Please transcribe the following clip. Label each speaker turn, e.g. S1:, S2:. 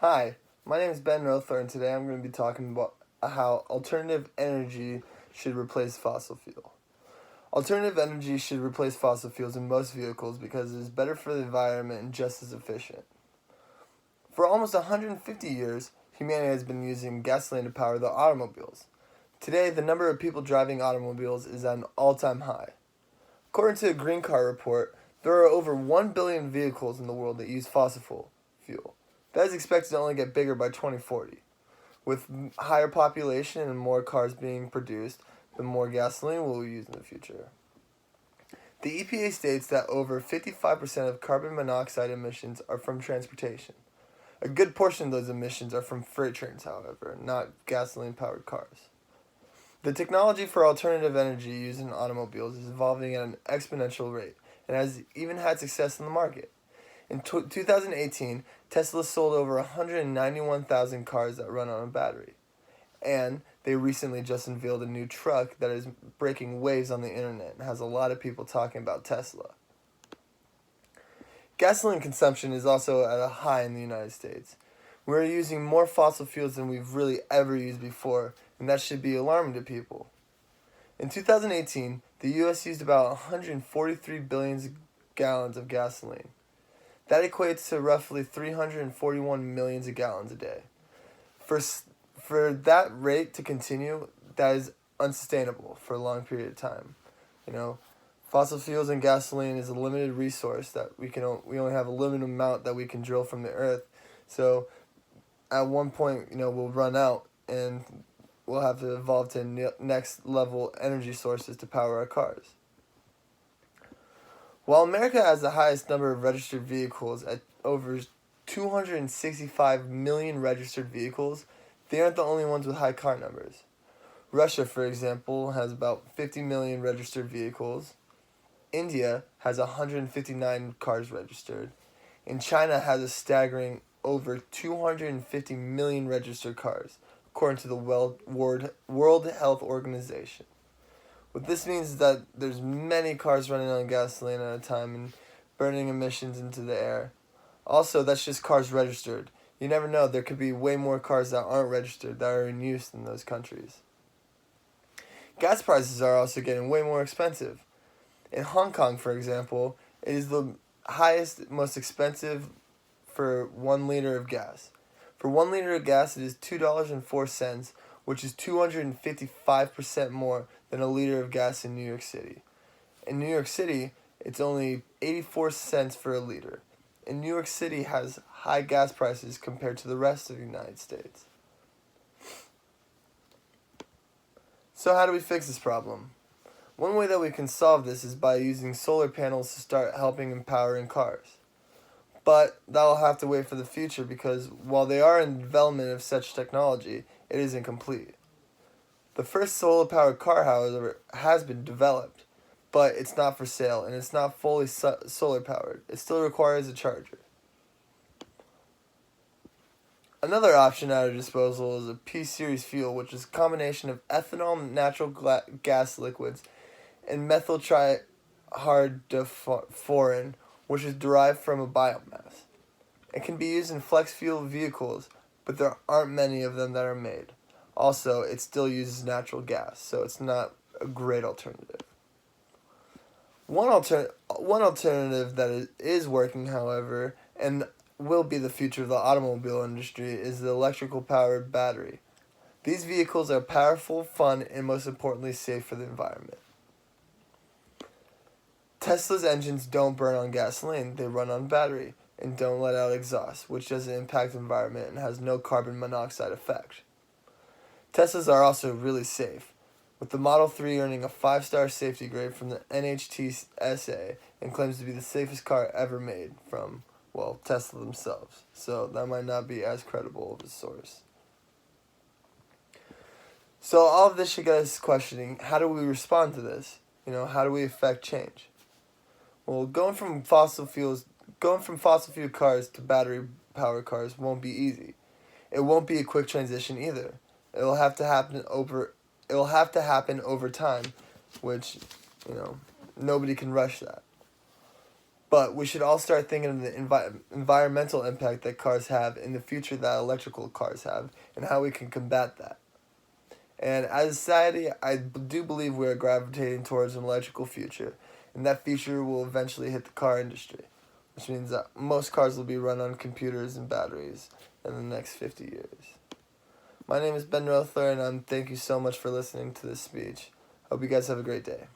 S1: Hi, my name is Ben Rother, and today I'm going to be talking about how alternative energy should replace fossil fuel. Alternative energy should replace fossil fuels in most vehicles because it is better for the environment and just as efficient. For almost 150 years, humanity has been using gasoline to power their automobiles. Today, the number of people driving automobiles is at an all-time high. According to a Green Car report, there are over 1 billion vehicles in the world that use fossil fuel. That is expected to only get bigger by 2040. With higher population and more cars being produced, the more gasoline we'll use in the future. The EPA states that over 55% of carbon monoxide emissions are from transportation. A good portion of those emissions are from freight trains, however, not gasoline-powered cars. The technology for alternative energy used in automobiles is evolving at an exponential rate and has even had success in the market. In 2018, Tesla sold over 191,000 cars that run on a battery. And they recently just unveiled a new truck that is breaking waves on the internet and has a lot of people talking about Tesla. Gasoline consumption is also at a high in the United States. We're using more fossil fuels than we've really ever used before, and that should be alarming to people. In 2018, the U.S. used about 143 billion gallons of gasoline. That equates to roughly 341 million gallons a day. For that rate to continue, that is unsustainable for a long period of time. Fossil fuels and gasoline is a limited resource that we only have a limited amount that we can drill from the earth. So at one point, we'll run out and we'll have to evolve to next level energy sources to power our cars. While America has the highest number of registered vehicles at over 265 million registered vehicles, they aren't the only ones with high car numbers. Russia, for example, has about 50 million registered vehicles. India has 159 cars registered. And China has a staggering over 250 million registered cars, according to the World Health Organization. What this means is that there's many cars running on gasoline at a time and burning emissions into the air. Also, that's just cars registered. You never know, there could be way more cars that aren't registered that are in use in those countries. Gas prices are also getting way more expensive. In Hong Kong, for example, it is the highest, most expensive for 1 liter of gas. For 1 liter of gas, it is $2.04, which is 255% more than a liter of gas in New York City. In New York City, it's only 84 cents for a liter. And New York City has high gas prices compared to the rest of the United States. So how do we fix this problem? One way that we can solve this is by using solar panels to start helping in powering cars. But that'll have to wait for the future because while they are in development of such technology, it isn't complete. The first solar-powered car, however, has been developed, but it's not for sale and it's not fully solar-powered. It still requires a charger. Another option at our disposal is a P-series fuel, which is a combination of ethanol, natural gas liquids, and methyl trihydrofuran, which is derived from a biomass. It can be used in flex fuel vehicles, but there aren't many of them that are made. Also, it still uses natural gas, so it's not a great alternative. One alternative that is working, however, and will be the future of the automobile industry is the electrical powered battery. These vehicles are powerful, fun, and most importantly safe for the environment. Tesla's engines don't burn on gasoline, they run on battery and don't let out exhaust, which doesn't impact the environment and has no carbon monoxide effect. Teslas are also really safe, with the Model 3 earning a 5-star safety grade from the NHTSA and claims to be the safest car ever made from, Tesla themselves. So that might not be as credible of a source. So all of this should get us questioning, how do we respond to this? How do we affect change? Well, going from fossil fuel cars to battery powered cars won't be easy. It won't be a quick transition either. It'll have to happen over time, which, nobody can rush that. But we should all start thinking of the environmental impact that cars have in the future that electrical cars have, and how we can combat that. And as a society, I do believe we are gravitating towards an electrical future, and that future will eventually hit the car industry, which means that most cars will be run on computers and batteries in the next 50 years. My name is Ben Rother, and thank you so much for listening to this speech. Hope you guys have a great day.